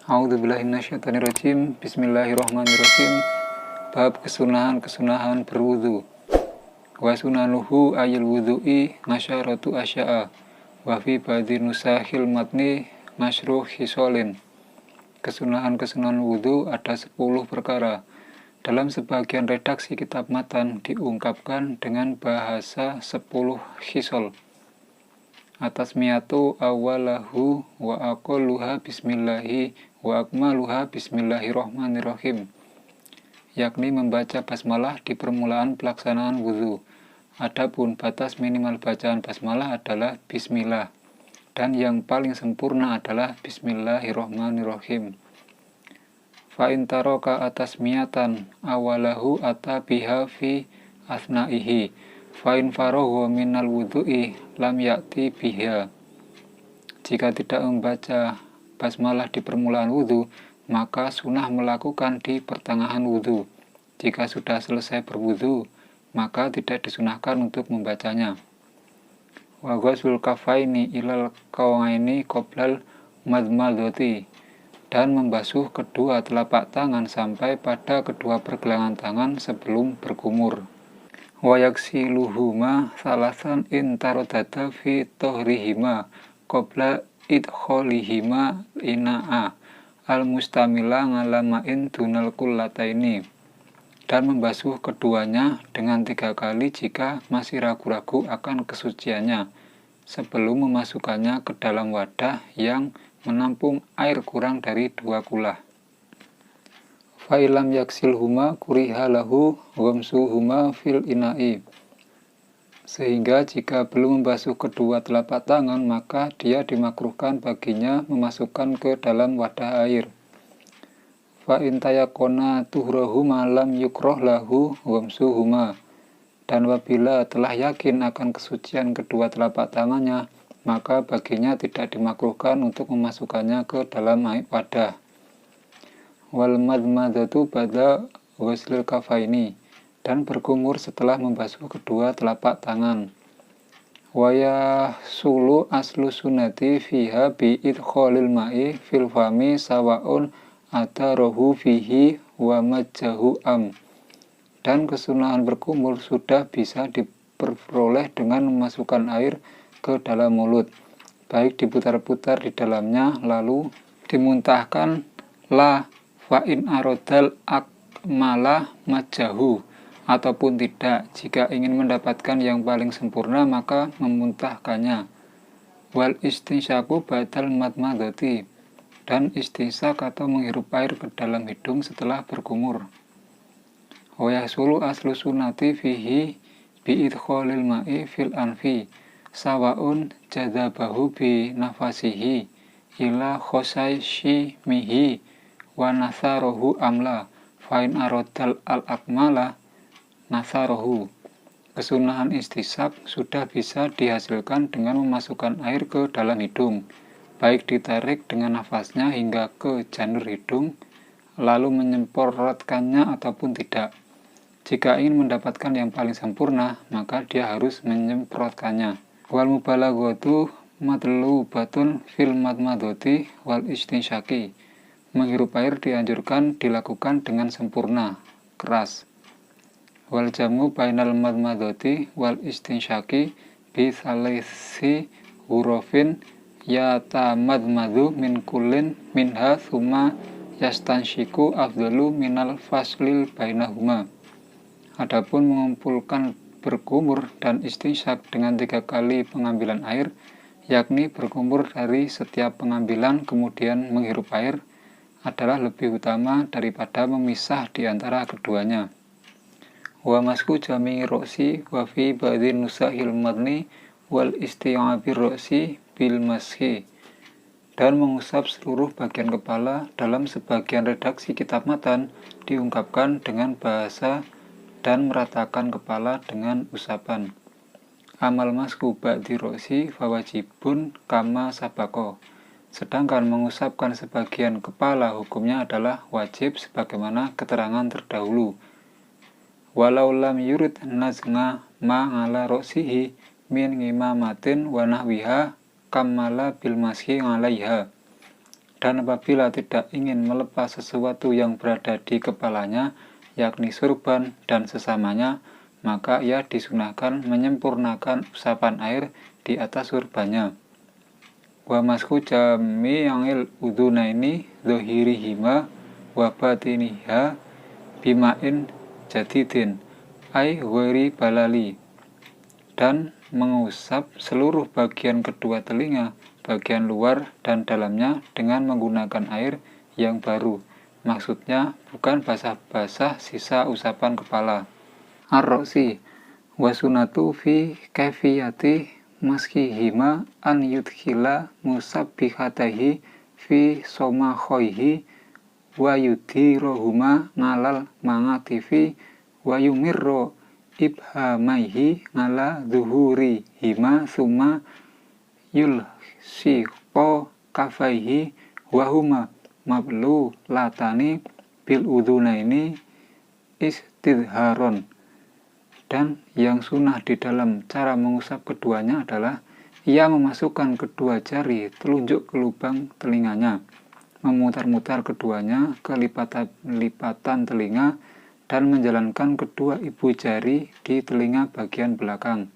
A'udzubillahi minasyaitonirrajim. Bismillahirrahmanirrahim. Bab kesunahan berwudu. Wa sunanuhu ayil wudu'i nasyaratu asya'a. Wa fi ba'di nusahil matni nasyruh hisolin. Kesunahan wudu ada 10 perkara. Dalam sebagian redaksi kitab matan diungkapkan dengan bahasa 10 hisol. Atas miyatu awalahu wa aqalluha bismillahi wa akmaluha bismillahirrahmanirrahim, yakni membaca basmalah di permulaan pelaksanaan wudhu. Adapun batas minimal bacaan basmalah adalah bismillah, dan yang paling sempurna adalah bismillahirrahmanirrahim. Fa'in taroka atas miyatan awalahu ata biha fi asna'ihi fa'in farohu minal wudu'i lam yakti biha. Jika tidak membaca basmalah di permulaan wudhu, maka sunnah melakukan di pertengahan wudhu. Jika sudah selesai berwudhu, maka tidak disunahkan untuk membacanya. Wa ghusl kafaini ilal qawaini qoblal madmadati, dan membasuh kedua telapak tangan sampai pada kedua pergelangan tangan sebelum berkumur. Wa yaksiluhuma salasan intarodata fi tohrihima qobla idkholihima ina'a al-mustamila ngalama'in dunal kullataini, dan membasuh keduanya dengan 3 kali jika masih ragu-ragu akan kesuciannya sebelum memasukkannya ke dalam wadah yang menampung air kurang dari 2 kula. Fa'ilam yaksilhuma kurihalahu ghamsuhuma fil ina'i, sehingga jika belum membasuh kedua telapak tangan, maka dia dimakruhkan baginya memasukkan ke dalam wadah air. Fa'in tayakona tuhrahuma lam yukroh lahu ghamsuhuma, dan apabila telah yakin akan kesucian kedua telapak tangannya, maka baginya tidak dimakruhkan untuk memasukkannya ke dalam wadah. Wal madmadatu pada ghuslil kafaini, dan berkumur setelah membasuh kedua telapak tangan. Wa yahsulu aslu sunnati fiha bi idkholil ma'i fil fami sawa'un atarahu fihi wa majjahu am, dan kesunahan berkumur sudah bisa diperoleh dengan memasukkan air ke dalam mulut, baik diputar-putar di dalamnya lalu dimuntahkan la fa'in arodal akmalah majahu, ataupun tidak. Jika ingin mendapatkan yang paling sempurna, maka memuntahkannya. Wal istinsyaku badal madmadati, dan istinsak atau menghirup air ke dalam hidung setelah berkumur. Wa yahsulu aslu sunnati fihi bi idkholil ma'i fil anfi sawa'un jadabahu bi nafasihi ila khosai mihi wa nasarohu amla fa'in arodal al-akmala nasarohu. Kesunahan istisab sudah bisa dihasilkan dengan memasukkan air ke dalam hidung, baik ditarik dengan nafasnya hingga ke janur hidung lalu menyemprotkannya ataupun tidak. Jika ingin mendapatkan yang paling sempurna, maka dia harus menyemprotkannya. Wal mubalaghatu matlubatun fil madmadati wal istinsyaki, menghirup air dianjurkan dilakukan dengan sempurna, keras. Wal jamu bainal madmadati wal istinsyaki bi thalisi hurufin yatamadmadu min kullin minha thumma yastansyiku afdalu minal faslil bainahuma. Adapun mengumpulkan berkumur dan istinsyak dengan 3 kali pengambilan air, yakni berkumur dari setiap pengambilan kemudian menghirup air, adalah lebih utama daripada memisah di antara keduanya. Wa masku jami'i ro'si wa fi ba'di nusahil madni wal isti'abir ro'si bil mashi, dan mengusap seluruh bagian kepala. Dalam sebagian redaksi kitab matan diungkapkan dengan bahasa dan meratakan kepala dengan usapan. Amal masku ba'di ro'si fawajibun kama sabako, sedangkan mengusapkan sebagian kepala hukumnya adalah wajib sebagaimana keterangan terdahulu. Walau lam yurid nazna ma ngala ro'sihi min ngimamatin wa nahwiha kammala bil mashi ngalaiha, Dan apabila tidak ingin melepas sesuatu yang berada di kepalanya, yakni surban dan sesamanya, maka ia disunahkan menyempurnakan usapan air di atas surbannya. Wa masku jami'il udhunaini zohirihima wa batiniha bima'in jadidin ai ghairi balali, dan mengusap seluruh bagian kedua telinga, bagian luar dan dalamnya dengan menggunakan air yang baru. Maksudnya bukan basah-basah sisa usapan kepala. Ar-Roksi wa sunatu fi kaifiyati maskihima an yudkhila musabbihatahi fi somakhoihi wa yudhirohuma ngalal mangatifi wa yumirro ibhamaihi ngala zuhuri hima summa yulsiqo kafaihi wahuma mablu latani bil udhunaini istidharon. Dan yang sunnah di dalam cara mengusap keduanya adalah ia memasukkan kedua jari telunjuk ke lubang telinganya, memutar-mutar keduanya ke lipatan telinga, dan menjalankan kedua ibu jari di telinga bagian belakang,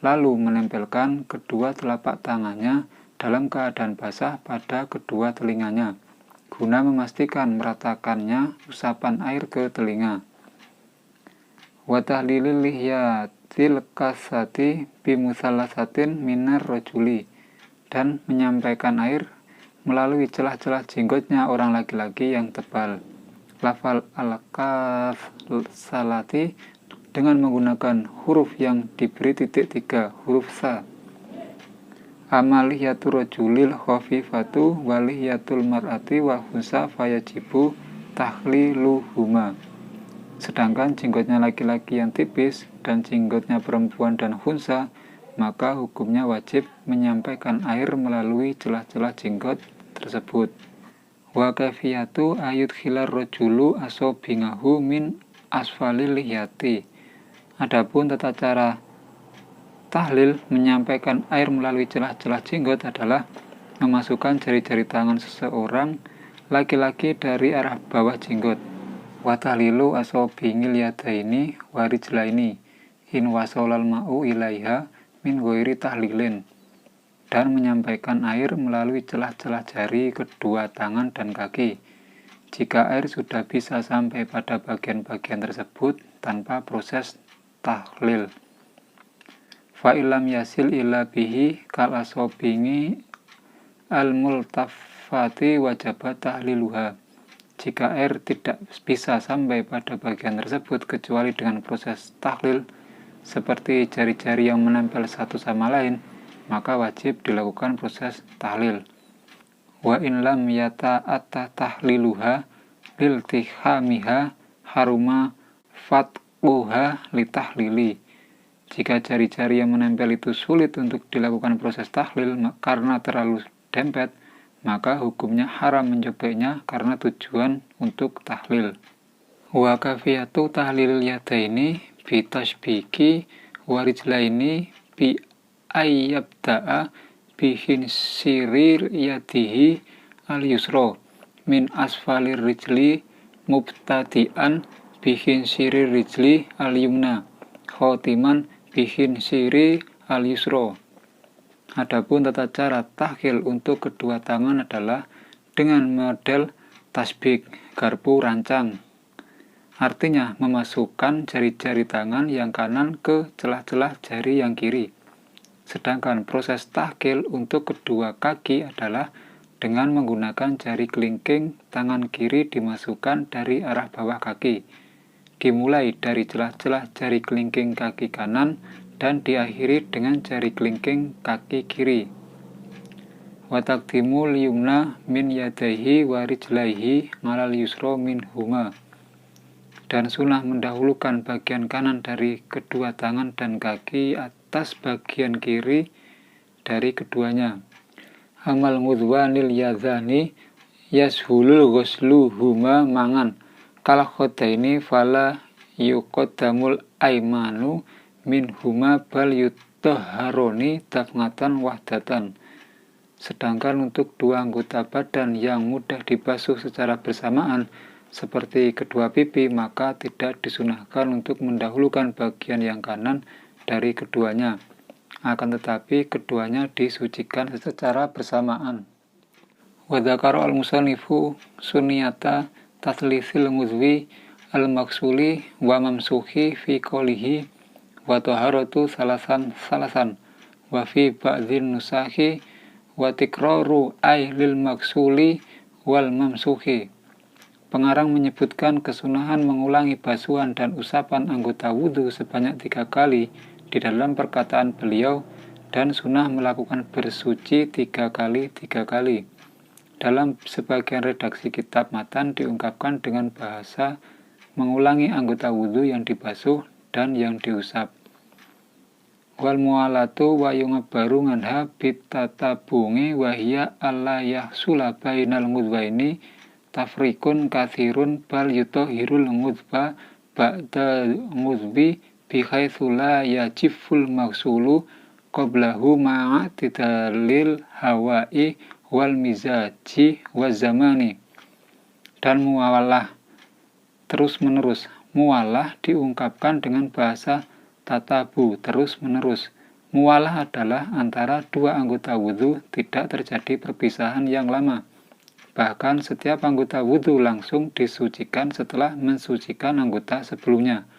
lalu menempelkan kedua telapak tangannya dalam keadaan basah pada kedua telinganya, guna memastikan meratakannya usapan air ke telinga. Wa tahlilil lihyatil kasati bimusallasatin minar rajuli, dan menyampaikan air melalui celah-celah jenggotnya orang laki-laki yang tebal. Lafal al-kaf salati dengan menggunakan huruf yang diberi titik 3, huruf sa. Amaliyatul rajulil khafifatu waliyatul mar'ati wa hunsa fayajibu tahliluhuma. Sedangkan jenggotnya laki-laki yang tipis dan jenggotnya perempuan dan hunsa, maka hukumnya wajib menyampaikan air melalui celah-celah jenggot tersebut. Wa kaifiyatu ayudkhilar rajulu asobingahu min asfalil lihyati. Adapun tata cara tahlil menyampaikan air melalui celah-celah jenggot adalah memasukkan jari-jari tangan seseorang laki-laki dari arah bawah jenggot. Wa tahlilu asobingil yadaini warijlaini in wasolal ma'u ilaiha min ghairi tahlilin, dan menyampaikan air melalui celah-celah jari kedua tangan dan kaki jika air sudah bisa sampai pada bagian-bagian tersebut tanpa proses tahlil. Fa ilam yasil ila bihi kal asobingi al multafati wajaba tahliluha. Jika air tidak bisa sampai pada bagian tersebut kecuali dengan proses tahlil seperti jari-jari yang menempel satu sama lain, maka wajib dilakukan proses tahlil. Wa in lam yata'atta tahliluha liltihamiha haruma fatquha litahlili. Jika jari-jari yang menempel itu sulit untuk dilakukan proses tahlil karena terlalu dempet, maka hukumnya haram mencobeknya karena tujuan untuk tahlil. Wa kafiyatu tahlil yadaini bi tasbiki warijlaini bi ayyabda'a bihin sirir yadihi al-yusra min asfalir rijli mubtadi'an bihin sirir rijli al-yumna khotiman bihin siri al-yusra. Adapun tata cara tahlil untuk kedua tangan adalah dengan model tasbik, garpu rancang. Artinya memasukkan jari-jari tangan yang kanan ke celah-celah jari yang kiri. Sedangkan proses tahlil untuk kedua kaki adalah dengan menggunakan jari kelingking tangan kiri dimasukkan dari arah bawah kaki, dimulai dari celah-celah jari kelingking kaki kanan dan diakhiri dengan jari kelingking kaki kiri. Wa taqdimul yumna min yadaihi wa rijlaihi ngalal yusra min huma. Dan sunnah mendahulukan bagian kanan dari kedua tangan dan kaki atas bagian kiri dari keduanya. Amal ngudwanil yadhani yashulul ghusluhuma mangan kal khodaini fala yuqaddamul aimanu min huma bal yutahharoni dafngatan wahdatan. Sedangkan untuk dua anggota badan yang mudah dibasuh secara bersamaan, seperti kedua pipi, maka tidak disunahkan untuk mendahulukan bagian yang kanan dari keduanya. Akan tetapi keduanya disucikan secara bersamaan. Wa dzakara al-musannifu sunniyata tatslisil muzwi al-maksuli wa mamsuhi fi qoulihi wa taharatu salasan wa fi ba'dhin nusahi wa tikraru ay lil maksuli wal mamsuhi. Pengarang menyebutkan kesunahan mengulangi basuhan dan usapan anggota wudhu sebanyak 3 kali di dalam perkataan beliau, dan sunnah melakukan bersuci 3 kali. Dalam sebagian redaksi kitab matan diungkapkan dengan bahasa mengulangi anggota wudhu yang dibasuh dan yang diusap. Wal mu'alatu wa yungabaru nganha bitatabungi wa hiya alla yahsula bainal mudwaini tafrikun kathirun bal yutahhirul mudba ba'da mudbi bihaitsu la yajiful maksulu qablahu ma'a tidalil hawa'i wal mizaji wa zamani. Dan muawalah terus menerus. Mualah diungkapkan dengan bahasa tatabu terus menerus. Mualah adalah antara dua anggota wudhu tidak terjadi perpisahan yang lama. Bahkan setiap anggota wudhu langsung disucikan setelah mensucikan anggota sebelumnya.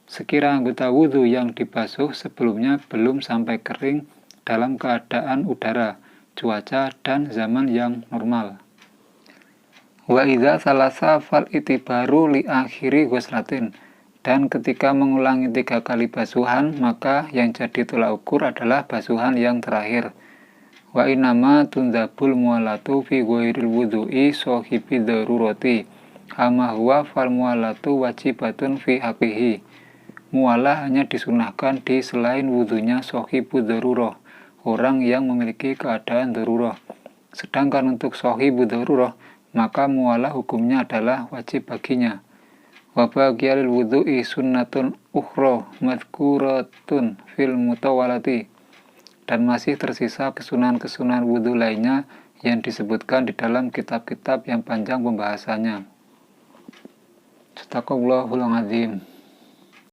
Sekira anggota wudhu yang dibasuh sebelumnya belum sampai kering dalam keadaan udara, cuaca, dan zaman yang normal. Wa idza salasa fal itibaru li akhiri ghuslatin. Dan ketika mengulangi 3 kali basuhan, maka yang jadi tolak ukur adalah basuhan yang terakhir. Wa inama tundzabul mualatu fi ghairil wudhu'i sahibi darurati ama huwa fal mualatu wajibatun fi haqqihi. Mualah hanya disunahkan di selain wudhunya sahibu darurah, orang yang memiliki keadaan darurah. Sedangkan untuk sahibu darurah, maka mualah hukumnya adalah wajib baginya. Wa baqiyal wudhu'i sunnatun ukhra madhkuratun fil mutawalati. Dan masih tersisa kesunahan-kesunahan wudhu lainnya yang disebutkan di dalam kitab-kitab yang panjang pembahasannya. Shadaqallahul azim.